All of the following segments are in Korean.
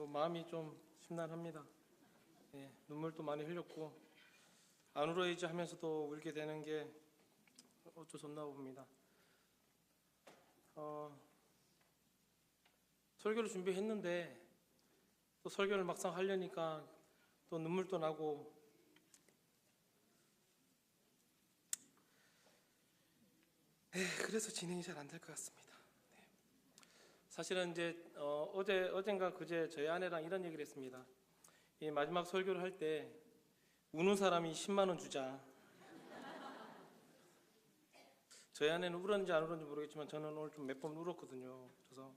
마음이 좀 심란합니다. 눈물도 많이 흘렸고 안 울어야지 하면서도 울게 되는 게 어쩔 수 없나 봅니다. 설교를 준비했는데 또 설교를 막상 하려니까 또 눈물도 나고 그래서 진행이 잘 안 될 것 같습니다. 사실은 이제 어젠가 그제 저희 아내랑 이런 얘기를 했습니다. 이 마지막 설교를 할 때 우는 사람이 10만 원 주자. 저희 아내는 울었는지 안 울었는지 모르겠지만 저는 오늘 좀 몇 번 울었거든요. 그래서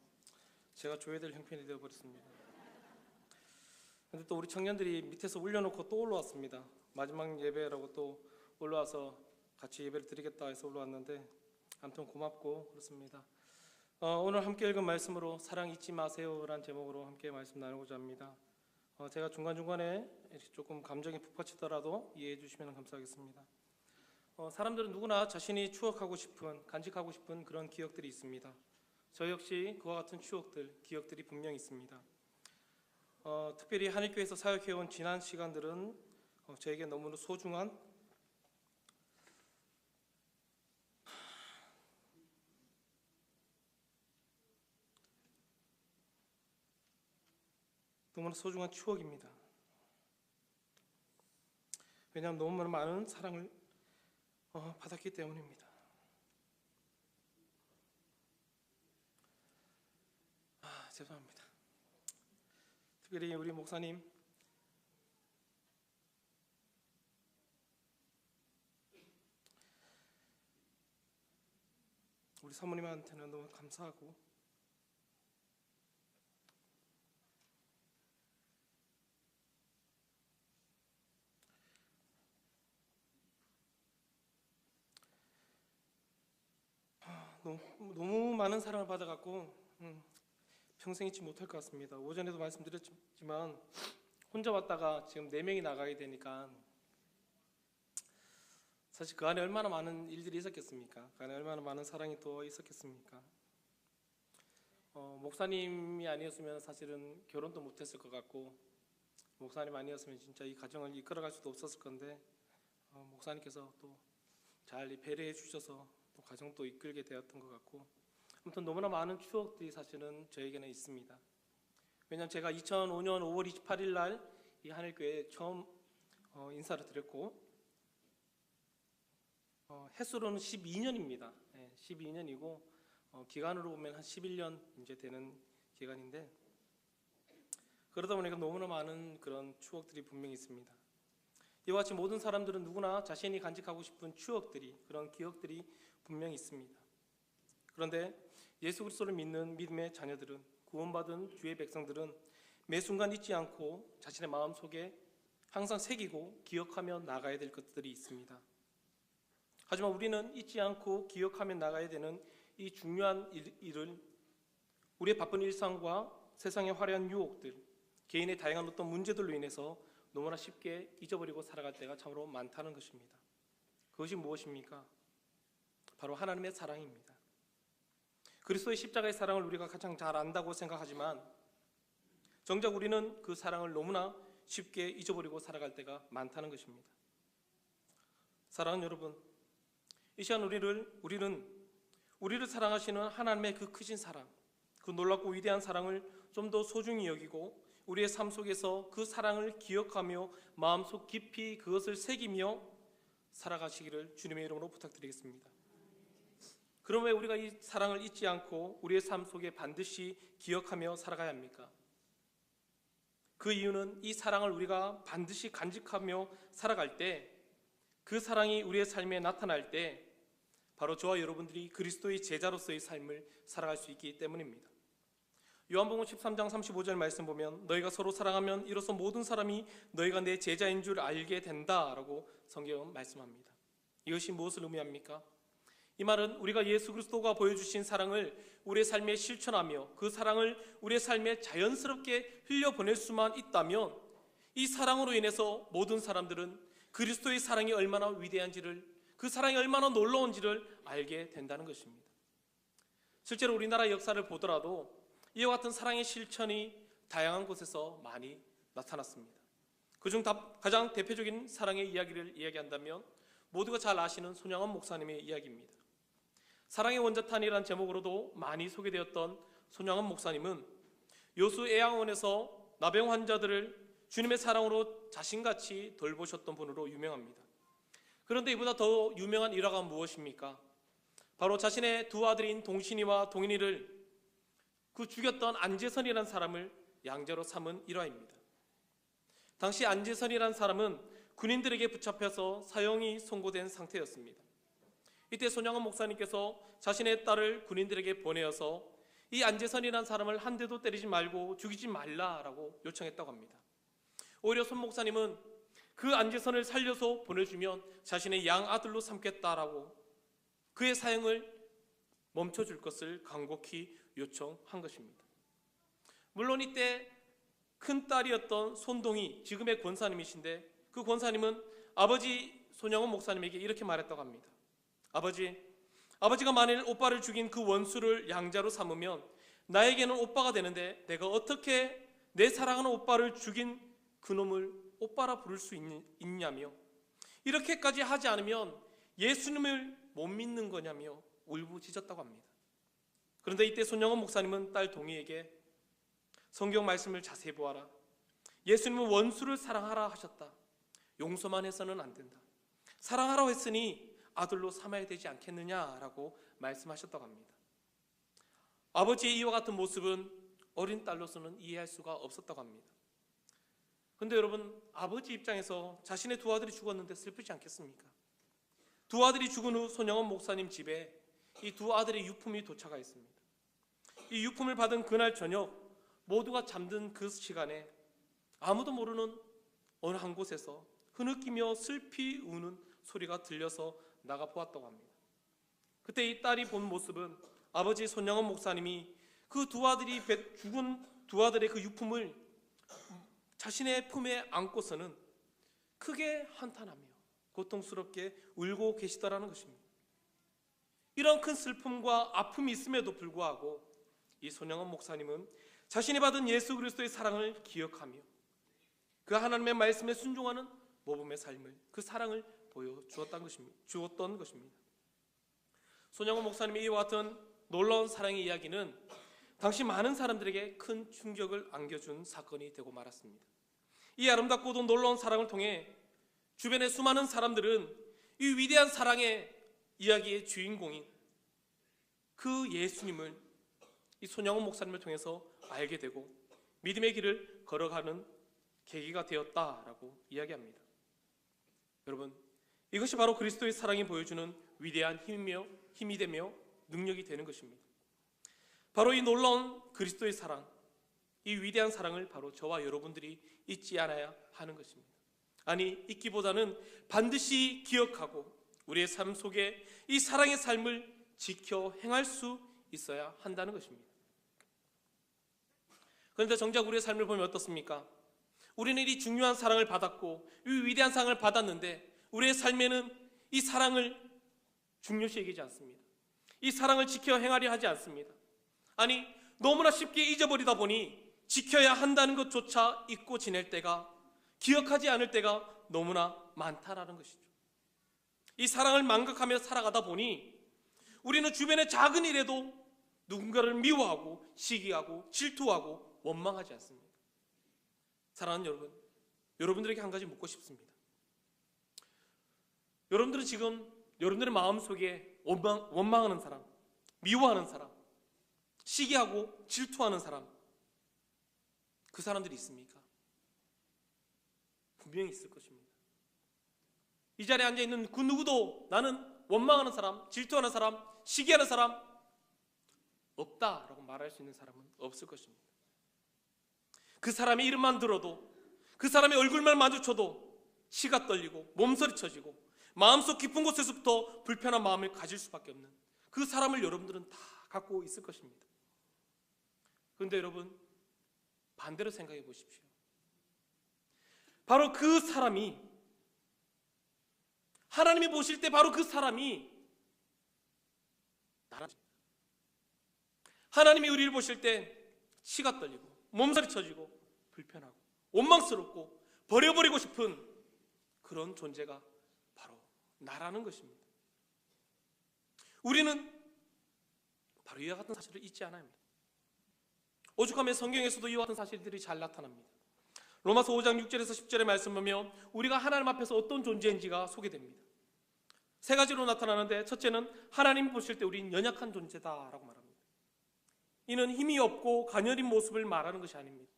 제가 줘야 될 형편이 되어버렸습니다. 근데 또 우리 청년들이 밑에서 울려놓고 또 올라왔습니다. 마지막 예배라고 또 올라와서 같이 예배를 드리겠다 해서 올라왔는데 아무튼 고맙고 그렇습니다. 오늘 함께 읽은 말씀으로 사랑 잊지 마세요 라는 제목으로 함께 말씀 나누고자 합니다. 제가 중간중간에 조금 감정이 북받치더라도 이해해 주시면 감사하겠습니다. 사람들은 누구나 자신이 추억하고 싶은, 간직하고 싶은 그런 기억들이 있습니다. 저 역시 그와 같은 추억들, 기억들이 분명히 있습니다. 특별히 한일교회에서 사역해온 지난 시간들은 저에게 너무나 소중한 추억입니다. 왜냐하면 너무 많은 사랑을 받았기 때문입니다. 죄송합니다. 특별히 우리 목사님 우리 사모님한테는 너무 감사하고 너무 많은 사랑을 받아갖고 평생 잊지 못할 것 같습니다. 오전에도 말씀드렸지만 혼자 왔다가 지금 4명이 나가게 되니까 사실 그 안에 얼마나 많은 일들이 있었겠습니까? 그 안에 얼마나 많은 사랑이 또 있었겠습니까? 목사님이 아니었으면 사실은 결혼도 못했을 것 같고 목사님 아니었으면 진짜 이 가정을 이끌어갈 수도 없었을 건데 목사님께서 또 잘 배려해 주셔서 또 가정도 이끌게 되었던 것 같고 아무튼 너무나 많은 추억들이 사실은 저에게는 있습니다. 왜냐하면 제가 2005년 5월 28일 날 이 한일교회에 처음 인사를 드렸고 횟수로는 12년입니다. 12년이고 기간으로 보면 한 11년 이제 되는 기간인데 그러다 보니까 너무나 많은 그런 추억들이 분명히 있습니다. 이와 같이 모든 사람들은 누구나 자신이 간직하고 싶은 추억들이 그런 기억들이 분명히 있습니다. 그런데 예수 그리스도를 믿는 믿음의 자녀들은 구원받은 주의 백성들은 매 순간 잊지 않고 자신의 마음속에 항상 새기고 기억하며 나가야 될 것들이 있습니다. 하지만 우리는 잊지 않고 기억하며 나가야 되는 이 중요한 일을 우리의 바쁜 일상과 세상의 화려한 유혹들, 개인의 다양한 어떤 문제들로 인해서 너무나 쉽게 잊어버리고 살아갈 때가 참으로 많다는 것입니다. 그것이 무엇입니까? 바로 하나님의 사랑입니다. 그리스도의 십자가의 사랑을 우리가 가장 잘 안다고 생각하지만 정작 우리는 그 사랑을 너무나 쉽게 잊어버리고 살아갈 때가 많다는 것입니다. 사랑하는 여러분, 이 시간 우리를 사랑하시는 하나님의 그 크신 사랑, 그 놀랍고 위대한 사랑을 좀 더 소중히 여기고 우리의 삶 속에서 그 사랑을 기억하며 마음속 깊이 그것을 새기며 살아가시기를 주님의 이름으로 부탁드리겠습니다. 그럼 왜 우리가 이 사랑을 잊지 않고 우리의 삶 속에 반드시 기억하며 살아가야 합니까? 그 이유는 이 사랑을 우리가 반드시 간직하며 살아갈 때 그 사랑이 우리의 삶에 나타날 때 바로 저와 여러분들이 그리스도의 제자로서의 삶을 살아갈 수 있기 때문입니다. 요한복음 13장 35절 말씀 보면 너희가 서로 사랑하면 이로써 모든 사람이 너희가 내 제자인 줄 알게 된다라고 성경은 말씀합니다. 이것이 무엇을 의미합니까? 이 말은 우리가 예수 그리스도가 보여주신 사랑을 우리의 삶에 실천하며 그 사랑을 우리의 삶에 자연스럽게 흘려보낼 수만 있다면 이 사랑으로 인해서 모든 사람들은 그리스도의 사랑이 얼마나 위대한지를, 그 사랑이 얼마나 놀라운지를 알게 된다는 것입니다. 실제로 우리나라 역사를 보더라도 이와 같은 사랑의 실천이 다양한 곳에서 많이 나타났습니다. 그중 가장 대표적인 사랑의 이야기를 이야기한다면 모두가 잘 아시는 손양원 목사님의 이야기입니다. 사랑의 원자탄이라는 제목으로도 많이 소개되었던 손양원 목사님은 여수 애양원에서 나병 환자들을 주님의 사랑으로 자신같이 돌보셨던 분으로 유명합니다. 그런데 이보다 더 유명한 일화가 무엇입니까? 바로 자신의 두 아들인 동신이와 동인이를 그 죽였던 안재선이라는 사람을 양자로 삼은 일화입니다. 당시 안재선이라는 사람은 군인들에게 붙잡혀서 사형이 선고된 상태였습니다. 이때 손양원 목사님께서 자신의 딸을 군인들에게 보내어서 이 안재선이라는 사람을 한 대도 때리지 말고 죽이지 말라라고 요청했다고 합니다. 오히려 손 목사님은 그 안재선을 살려서 보내주면 자신의 양아들로 삼겠다라고 그의 사형을 멈춰줄 것을 간곡히 요청한 것입니다. 물론 이때 큰 딸이었던 손동희, 지금의 권사님이신데 그 권사님은 아버지 손양원 목사님에게 이렇게 말했다고 합니다. 아버지가 만일 오빠를 죽인 그 원수를 양자로 삼으면 나에게는 오빠가 되는데 내가 어떻게 내 사랑하는 오빠를 죽인 그놈을 오빠라 부를 수 있냐며, 이렇게까지 하지 않으면 예수님을 못 믿는 거냐며 울부짖었다고 합니다. 그런데 이때 손양원 목사님은 딸 동희에게 성경 말씀을 자세히 보아라. 예수님은 원수를 사랑하라 하셨다. 용서만 해서는 안 된다. 사랑하라고 했으니 아들로 삼아야 되지 않겠느냐라고 말씀하셨다고 합니다. 아버지의 이와 같은 모습은 어린 딸로서는 이해할 수가 없었다고 합니다. 그런데 여러분, 아버지 입장에서 자신의 두 아들이 죽었는데 슬프지 않겠습니까? 두 아들이 죽은 후 손양원 목사님 집에 이 두 아들의 유품이 도착하였습니다. 이 유품을 받은 그날 저녁 모두가 잠든 그 시간에 아무도 모르는 어느 한 곳에서 흐느끼며 슬피 우는 소리가 들려서 나가 보았다고 합니다. 그때 이 딸이 본 모습은 아버지 손양원 목사님이 그 두 아들이 죽은 두 아들의 그 유품을 자신의 품에 안고서는 크게 한탄하며 고통스럽게 울고 계시더라는 것입니다. 이런 큰 슬픔과 아픔이 있음에도 불구하고 이 손양원 목사님은 자신이 받은 예수 그리스도의 사랑을 기억하며 그 하나님의 말씀에 순종하는 모범의 삶을, 그 사랑을 보여주었던 것입니다. 손양원 목사님의 이와 같은 놀라운 사랑의 이야기는 당시 많은 사람들에게 큰 충격을 안겨준 사건이 되고 말았습니다. 이 아름답고도 놀라운 사랑을 통해 주변의 수많은 사람들은 이 위대한 사랑의 이야기의 주인공인 그 예수님을 이 손양원 목사님을 통해서 알게 되고 믿음의 길을 걸어가는 계기가 되었다라고 이야기합니다. 여러분, 이것이 바로 그리스도의 사랑이 보여주는 위대한 힘이 되며 능력이 되는 것입니다. 바로 이 놀라운 그리스도의 사랑, 이 위대한 사랑을 바로 저와 여러분들이 잊지 않아야 하는 것입니다. 아니, 잊기보다는 반드시 기억하고 우리의 삶 속에 이 사랑의 삶을 지켜 행할 수 있어야 한다는 것입니다. 그런데 정작 우리의 삶을 보면 어떻습니까? 우리는 이 중요한 사랑을 받았고 이 위대한 사랑을 받았는데 우리의 삶에는 이 사랑을 중요시 여기지 않습니다. 이 사랑을 지켜 행하려 하지 않습니다. 아니, 너무나 쉽게 잊어버리다 보니 지켜야 한다는 것조차 잊고 지낼 때가, 기억하지 않을 때가 너무나 많다라는 것이죠. 이 사랑을 망각하며 살아가다 보니 우리는 주변의 작은 일에도 누군가를 미워하고 시기하고 질투하고 원망하지 않습니다. 사랑하는 여러분, 여러분들에게 한 가지 묻고 싶습니다. 여러분들은 지금 여러분들의 마음속에 원망하는 사람, 미워하는 사람, 시기하고 질투하는 사람, 그 사람들이 있습니까? 분명히 있을 것입니다. 이 자리에 앉아있는 그 누구도 나는 원망하는 사람, 질투하는 사람, 시기하는 사람 없다라고 말할 수 있는 사람은 없을 것입니다. 그 사람의 이름만 들어도, 그 사람의 얼굴만 마주쳐도 치가 떨리고 몸서리쳐지고 마음속 깊은 곳에서부터 불편한 마음을 가질 수밖에 없는 그 사람을 여러분들은 다 갖고 있을 것입니다. 그런데 여러분, 반대로 생각해 보십시오. 바로 그 사람이, 하나님이 보실 때 바로 그 사람이 나라, 하나님이 우리를 보실 때 치가 떨리고 몸살이 쳐지고 불편하고 원망스럽고 버려버리고 싶은 그런 존재가 바로 나라는 것입니다. 우리는 바로 이와 같은 사실을 잊지 않아야 합니다. 오죽하면 성경에서도 이와 같은 사실들이 잘 나타납니다. 로마서 5장 6절에서 10절의 말씀 보면 우리가 하나님 앞에서 어떤 존재인지가 소개됩니다. 세 가지로 나타나는데, 첫째는 하나님 보실 때 우리는 연약한 존재다라고 말합니다. 이는 힘이 없고 가녀린 모습을 말하는 것이 아닙니다.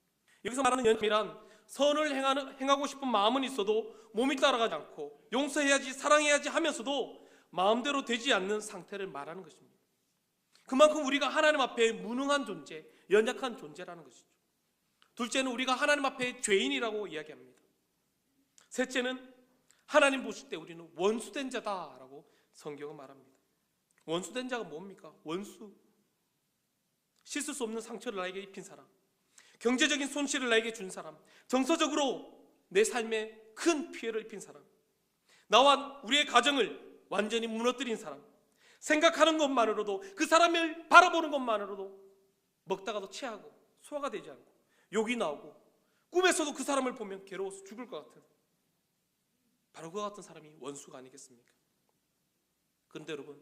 여기서 말하는 연약함이란 선을 행하고 싶은 마음은 있어도 몸이 따라가지 않고 용서해야지 사랑해야지 하면서도 마음대로 되지 않는 상태를 말하는 것입니다. 그만큼 우리가 하나님 앞에 무능한 존재, 연약한 존재라는 것이죠. 둘째는 우리가 하나님 앞에 죄인이라고 이야기합니다. 셋째는 하나님 보실 때 우리는 원수된 자다라고 성경은 말합니다. 원수된 자가 뭡니까? 원수. 씻을 수 없는 상처를 나에게 입힌 사람, 경제적인 손실을 나에게 준 사람, 정서적으로 내 삶에 큰 피해를 입힌 사람, 나와 우리의 가정을 완전히 무너뜨린 사람, 생각하는 것만으로도, 그 사람을 바라보는 것만으로도 먹다가도 체하고 소화가 되지 않고 욕이 나오고 꿈에서도 그 사람을 보면 괴로워서 죽을 것 같은, 바로 그와 같은 사람이 원수가 아니겠습니까? 그런데 여러분,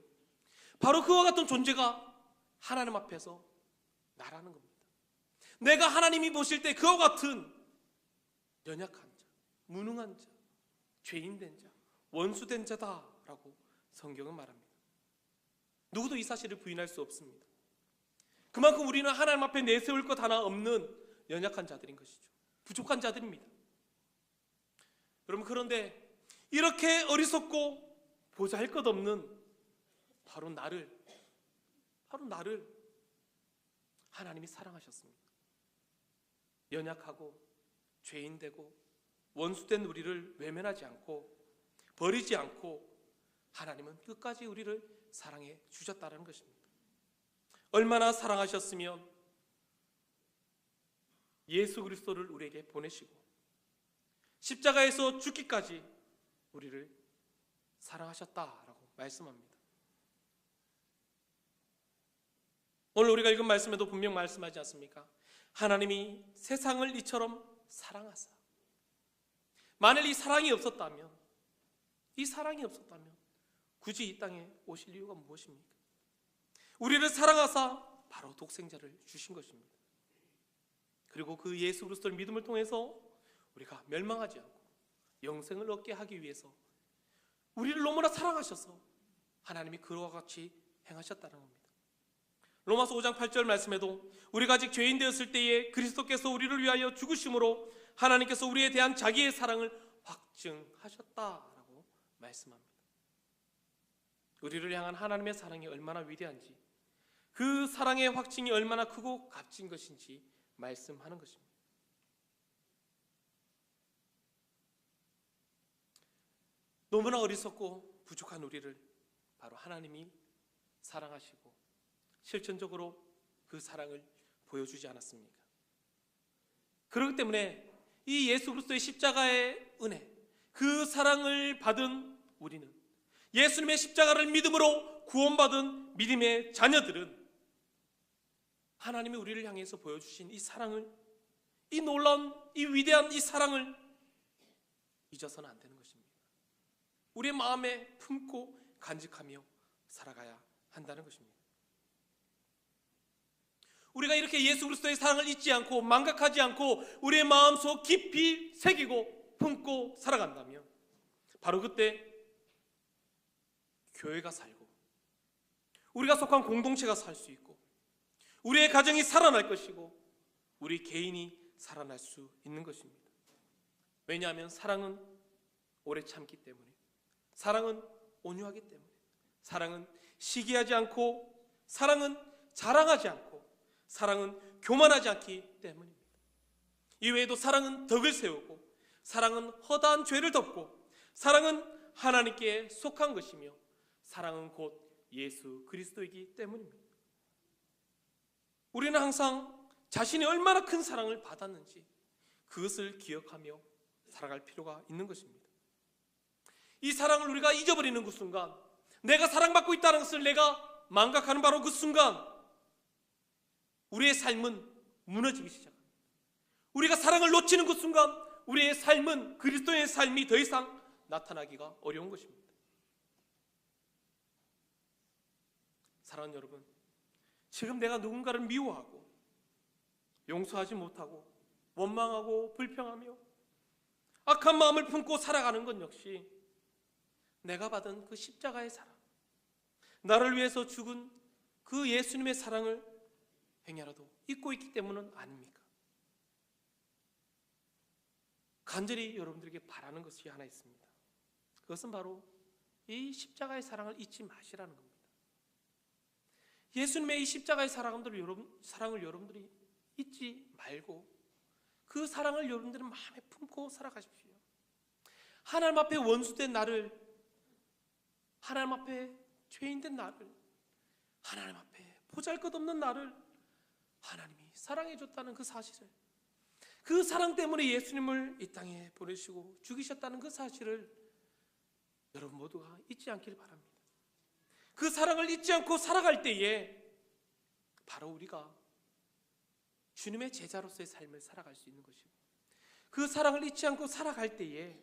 바로 그와 같은 존재가 하나님 앞에서 나라는 겁니다. 내가 하나님이 보실 때 그와 같은 연약한 자, 무능한 자, 죄인된 자, 원수된 자다라고 성경은 말합니다. 누구도 이 사실을 부인할 수 없습니다. 그만큼 우리는 하나님 앞에 내세울 것 하나 없는 연약한 자들인 것이죠. 부족한 자들입니다. 여러분, 그런데 이렇게 어리석고 보잘것없는 바로 나를 하나님이 사랑하셨습니다. 연약하고 죄인되고 원수된 우리를 외면하지 않고 버리지 않고 하나님은 끝까지 우리를 사랑해 주셨다는 것입니다. 얼마나 사랑하셨으면 예수 그리스도를 우리에게 보내시고 십자가에서 죽기까지 우리를 사랑하셨다라고 말씀합니다. 오늘 우리가 읽은 말씀에도 분명 말씀하지 않습니까? 하나님이 세상을 이처럼 사랑하사. 만일 이 사랑이 없었다면 굳이 이 땅에 오실 이유가 무엇입니까? 우리를 사랑하사 바로 독생자를 주신 것입니다. 그리고 그 예수 그리스도를 믿음을 통해서 우리가 멸망하지 않고 영생을 얻게 하기 위해서 우리를 너무나 사랑하셔서 하나님이 그와 같이 행하셨다는 겁니다. 로마서 5장 8절 말씀에도 우리가 아직 죄인 되었을 때에 그리스도께서 우리를 위하여 죽으심으로 하나님께서 우리에 대한 자기의 사랑을 확증하셨다라고 말씀합니다. 우리를 향한 하나님의 사랑이 얼마나 위대한지, 그 사랑의 확증이 얼마나 크고 값진 것인지 말씀하는 것입니다. 너무나 어리석고 부족한 우리를 바로 하나님이 사랑하시고 실천적으로 그 사랑을 보여주지 않았습니까? 그렇기 때문에 이 예수 그리스도의 십자가의 은혜, 그 사랑을 받은 우리는, 예수님의 십자가를 믿음으로 구원받은 믿음의 자녀들은 하나님이 우리를 향해서 보여주신 이 사랑을, 이 놀라운, 이 위대한 이 사랑을 잊어서는 안 되는 것입니다. 우리의 마음에 품고 간직하며 살아가야 한다는 것입니다. 우리가 이렇게 예수 그리스도의 사랑을 잊지 않고 망각하지 않고 우리의 마음속 깊이 새기고 품고 살아간다면 바로 그때 교회가 살고 우리가 속한 공동체가 살 수 있고 우리의 가정이 살아날 것이고 우리 개인이 살아날 수 있는 것입니다. 왜냐하면 사랑은 오래 참기 때문에, 사랑은 온유하기 때문에, 사랑은 시기하지 않고, 사랑은 자랑하지 않고, 사랑은 교만하지 않기 때문입니다. 이외에도 사랑은 덕을 세우고, 사랑은 허다한 죄를 덮고, 사랑은 하나님께 속한 것이며, 사랑은 곧 예수 그리스도이기 때문입니다. 우리는 항상 자신이 얼마나 큰 사랑을 받았는지 그것을 기억하며 살아갈 필요가 있는 것입니다. 이 사랑을 우리가 잊어버리는 그 순간, 내가 사랑받고 있다는 것을 내가 망각하는 바로 그 순간, 우리의 삶은 무너지기 시작합니다. 우리가 사랑을 놓치는 그 순간 우리의 삶은 그리스도의 삶이 더 이상 나타나기가 어려운 것입니다. 사랑하는 여러분, 지금 내가 누군가를 미워하고 용서하지 못하고 원망하고 불평하며 악한 마음을 품고 살아가는 건 역시 내가 받은 그 십자가의 사랑, 나를 위해서 죽은 그 예수님의 사랑을 행여라도 잊고 있기 때문은 아닙니까? 간절히 여러분들에게 바라는 것이 하나 있습니다. 그것은 바로 이 십자가의 사랑을 잊지 마시라는 겁니다. 예수님의 이 십자가의 사랑을 여러분들이 잊지 말고 그 사랑을 여러분들은 마음에 품고 살아가십시오. 하나님 앞에 원수된 나를, 하나님 앞에 죄인된 나를, 하나님 앞에 보잘것없는 나를 하나님이 사랑해 줬다는 그 사실을, 그 사랑 때문에 예수님을 이 땅에 보내시고 죽이셨다는 그 사실을 여러분 모두가 잊지 않기를 바랍니다. 그 사랑을 잊지 않고 살아갈 때에 바로 우리가 주님의 제자로서의 삶을 살아갈 수 있는 것이고, 그 사랑을 잊지 않고 살아갈 때에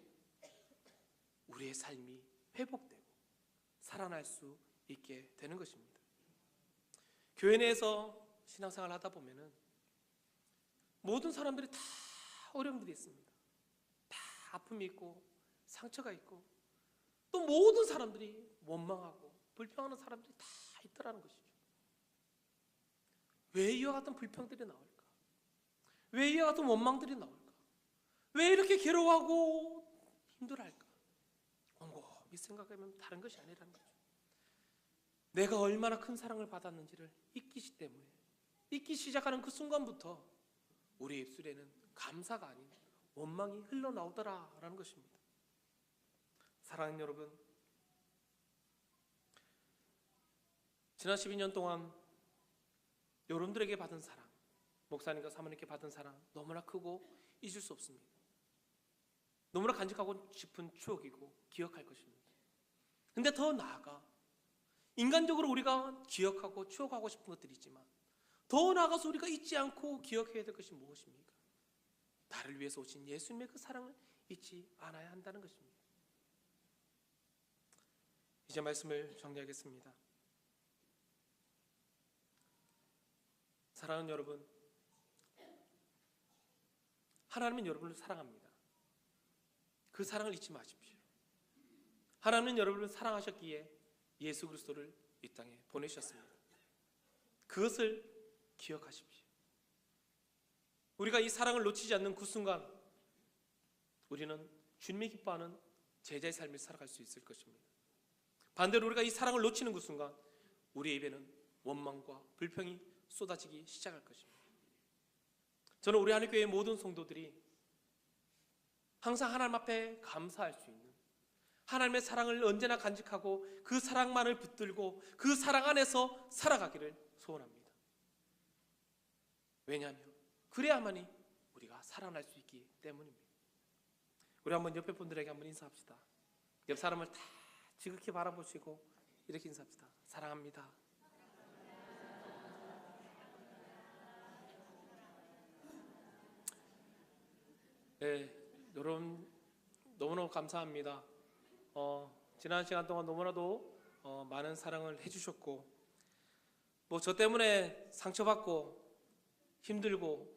우리의 삶이 회복되고 살아날 수 있게 되는 것입니다. 교회 내에서 신앙생활을 하다 보면은 모든 사람들이 다 어려움들이 있습니다. 다 아픔이 있고 상처가 있고 또 모든 사람들이 원망하고 불평하는 사람들이 다 있더라는 것이죠. 왜 이와 같은 불평들이 나올까? 왜 이와 같은 원망들이 나올까? 왜 이렇게 괴로워하고 힘들어할까? 곰곰이 생각하면 다른 것이 아니라는 거죠. 내가 얼마나 큰 사랑을 받았는지를 잊기 때문에, 잊기 시작하는 그 순간부터 우리 입술에는 감사가 아닌 원망이 흘러나오더라라는 것입니다. 사랑하는 여러분, 지난 12년 동안 여러분들에게 받은 사랑, 목사님과 사모님께 받은 사랑 너무나 크고 잊을 수 없습니다. 너무나 간직하고 싶은 추억이고 기억할 것입니다. 근데 더 나아가 인간적으로 우리가 기억하고 추억하고 싶은 것들이 있지만 더 나아가서 우리가 잊지 않고 기억해야 될 것이 무엇입니까? 나를 위해서 오신 예수님의 그 사랑을 잊지 않아야 한다는 것입니다. 이제 말씀을 정리하겠습니다. 사랑하는 여러분, 하나님은 여러분을 사랑합니다. 그 사랑을 잊지 마십시오. 하나님은 여러분을 사랑하셨기에 예수 그리스도를 이 땅에 보내셨습니다. 그것을 기억하십시오. 우리가 이 사랑을 놓치지 않는 그 순간 우리는 주님이 기뻐하는 제자의 삶을 살아갈 수 있을 것입니다. 반대로 우리가 이 사랑을 놓치는 그 순간 우리의 입에는 원망과 불평이 쏟아지기 시작할 것입니다. 저는 우리 하늘교회 모든 성도들이 항상 하나님 앞에 감사할 수 있는, 하나님의 사랑을 언제나 간직하고 그 사랑만을 붙들고 그 사랑 안에서 살아가기를 소원합니다. 왜냐하면 그래야만이 우리가 살아날 수 있기 때문입니다. 우리 한번 옆에 분들에게 한번 인사합시다. 옆 사람을 다 지극히 바라보시고 이렇게 인사합시다. 사랑합니다. 네, 여러분 너무너무 감사합니다. 지난 시간 동안 너무나도 많은 사랑을 해주셨고, 뭐 저 때문에 상처받고 힘들고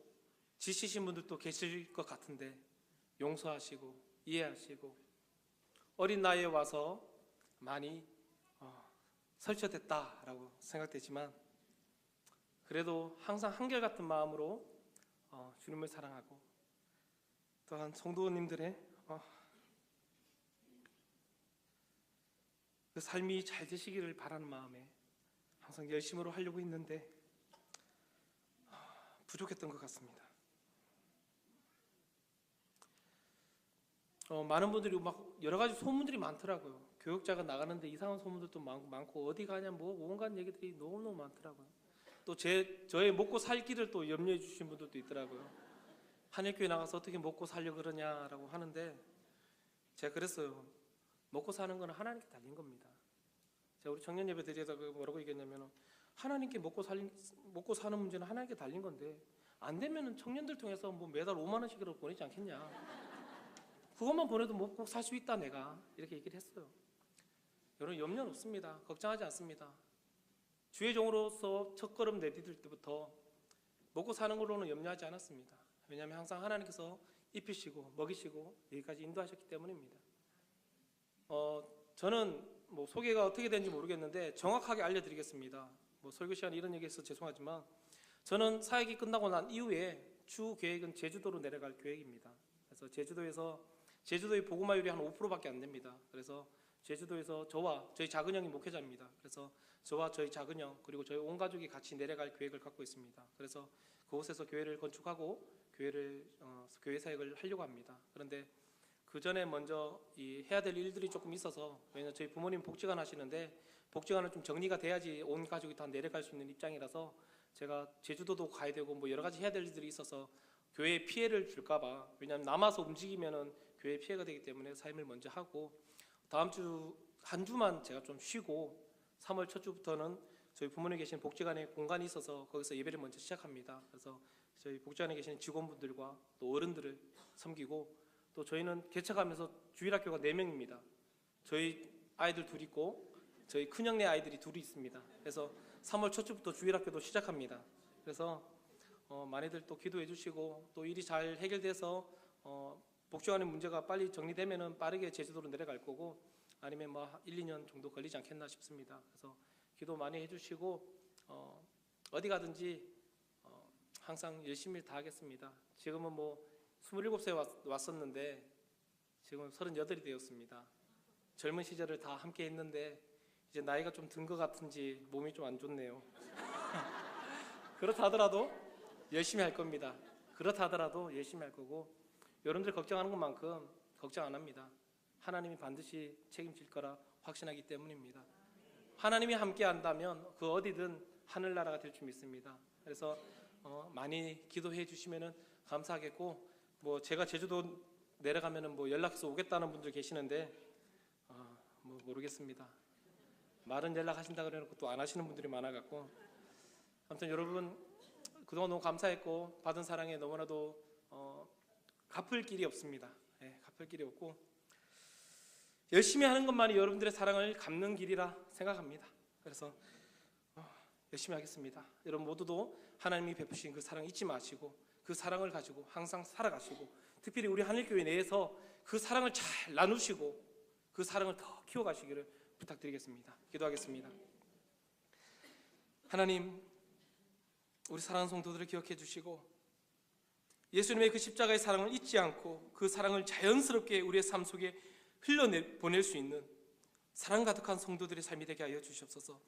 지치신 분들도 계실 것 같은데 용서하시고 이해하시고 어린 나이에 와서 많이 설쳐됐다라고 생각되지만 그래도 항상 한결같은 마음으로 주님을 사랑하고 또한 성도님들의 그 삶이 잘 되시기를 바라는 마음에 항상 열심으로 하려고 했는데 부족했던 것 같습니다. 많은 분들이 막 여러 가지 소문들이 많더라고요. 교육자가 나가는데 이상한 소문들도 많고 어디 가냐 뭐 온갖 얘기들이 너무너무 많더라고요. 또 저의 먹고 살 길을 또 염려해 주신 분들도 있더라고요. 한일교회 나가서 어떻게 먹고 살려 그러냐라고 하는데 제가 그랬어요. 먹고 사는 건 하나님께 달린 겁니다. 제가 우리 청년 예배 드리다가 뭐라고 얘기했냐면 하나님께 먹고 사는 문제는 하나님께 달린 건데 안 되면은 청년들 통해서 뭐 매달 5만 원씩이라도 보내지 않겠냐. 그것만 보내도 먹고 살 수 있다 내가 이렇게 얘기를 했어요. 여러분 염려는 없습니다. 걱정하지 않습니다. 주의 종으로서 첫걸음 내디딜 때부터 먹고 사는 걸로는 염려하지 않았습니다. 왜냐하면 항상 하나님께서 입히시고 먹이시고 여기까지 인도하셨기 때문입니다. 저는 뭐 소개가 어떻게 되는지 모르겠는데 정확하게 알려드리겠습니다. 뭐 설교 시간에 이런 얘기해서 죄송하지만 저는 사역이 끝나고 난 이후에 주 계획은 제주도로 내려갈 계획입니다. 그래서 제주도의 복음화율이 한 5%밖에 안 됩니다. 그래서 제주도에서 저와 저희 작은 형이 목회자입니다. 그래서 저와 저희 작은 형 그리고 저희 온 가족이 같이 내려갈 계획을 갖고 있습니다. 그래서 그곳에서 교회를 건축하고 교회 사역을 하려고 합니다. 그런데 그 전에 먼저 해야 될 일들이 조금 있어서, 왜냐면 저희 부모님 복지관 하시는데 복지관은 좀 정리가 돼야지 온 가족이 다 내려갈 수 있는 입장이라서 제가 제주도도 가야 되고 뭐 여러 가지 해야 될 일들이 있어서 교회에 피해를 줄까봐, 왜냐하면 남아서 움직이면은 교회에 피해가 되기 때문에 사임을 먼저 하고 다음 주 한 주만 제가 좀 쉬고 3월 첫 주부터는 저희 부모님 계신 복지관에 공간이 있어서 거기서 예배를 먼저 시작합니다. 그래서 저희 복지관에 계신 직원분들과 또 어른들을 섬기고, 또 저희는 개척하면서 주일학교가 4명입니다. 저희 아이들 둘 있고 저희 큰형네 아이들이 둘이 있습니다. 그래서 3월 첫 주부터 주일학교도 시작합니다. 그래서 많이들 또 기도해 주시고 또 일이 잘 해결돼서 복지관의 문제가 빨리 정리되면은 빠르게 제주도로 내려갈 거고, 아니면 뭐 1, 2년 정도 걸리지 않겠나 싶습니다. 그래서 기도 많이 해주시고 어디 가든지 항상 열심히 다 하겠습니다. 지금은 뭐 27세 왔었는데 지금 38이 되었습니다. 젊은 시절을 다 함께 했는데 이제 나이가 좀 든 것 같은지 몸이 좀 안 좋네요. 그렇다 하더라도 열심히 할 겁니다. 그렇다 하더라도 열심히 할 거고, 여러분들 걱정하는 것만큼 걱정 안 합니다. 하나님이 반드시 책임질 거라 확신하기 때문입니다. 하나님이 함께 한다면 그 어디든 하늘나라가 될 줄 믿습니다. 그래서 많이 기도해 주시면은 감사하겠고, 뭐 제가 제주도 내려가면은 뭐 연락해서 오겠다는 분들 계시는데 뭐 모르겠습니다. 말은 연락하신다 그래놓고 또 안 하시는 분들이 많아갖고, 아무튼 여러분 그동안 너무 감사했고 받은 사랑에 너무나도 갚을 길이 없습니다. 갚을 길이 없고 열심히 하는 것만이 여러분들의 사랑을 갚는 길이라 생각합니다. 그래서 열심히 하겠습니다. 여러분 모두도 하나님이 베푸신 그 사랑 잊지 마시고 그 사랑을 가지고 항상 살아가시고, 특별히 우리 하늘교회 내에서 그 사랑을 잘 나누시고 그 사랑을 더 키워가시기를 부탁드리겠습니다. 기도하겠습니다. 하나님, 우리 사랑하는 성도들을 기억해 주시고 예수님의 그 십자가의 사랑을 잊지 않고 그 사랑을 자연스럽게 우리의 삶 속에 흘려보낼 수 있는 사랑 가득한 성도들의 삶이 되게 하여 주시옵소서.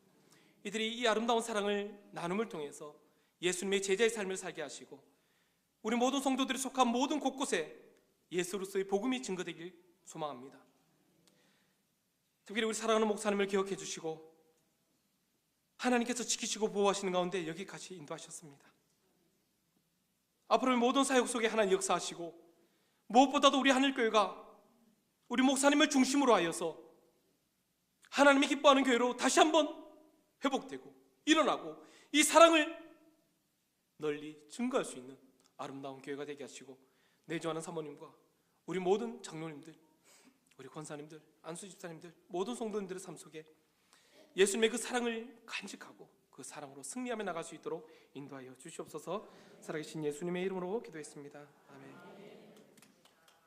이들이 이 아름다운 사랑을 나눔을 통해서 예수님의 제자의 삶을 살게 하시고 우리 모든 성도들이 속한 모든 곳곳에 예수로서의 복음이 증거되길 소망합니다. 특별히 우리 사랑하는 목사님을 기억해 주시고 하나님께서 지키시고 보호하시는 가운데 여기까지 인도하셨습니다. 앞으로 모든 사역 속에 하나님 역사하시고, 무엇보다도 우리 하늘교회가 우리 목사님을 중심으로 하여서 하나님이 기뻐하는 교회로 다시 한번 회복되고 일어나고 이 사랑을 널리 증거할 수 있는 아름다운 교회가 되게 하시고, 내주하는 사모님과 우리 모든 장로님들, 우리 권사님들, 안수 집사님들, 모든 성도님들의 삶 속에 예수님의 그 사랑을 간직하고 그 사랑으로 승리하며 나갈 수 있도록 인도하여 주시옵소서. 살아계신 예수님의 이름으로 기도했습니다. 아멘.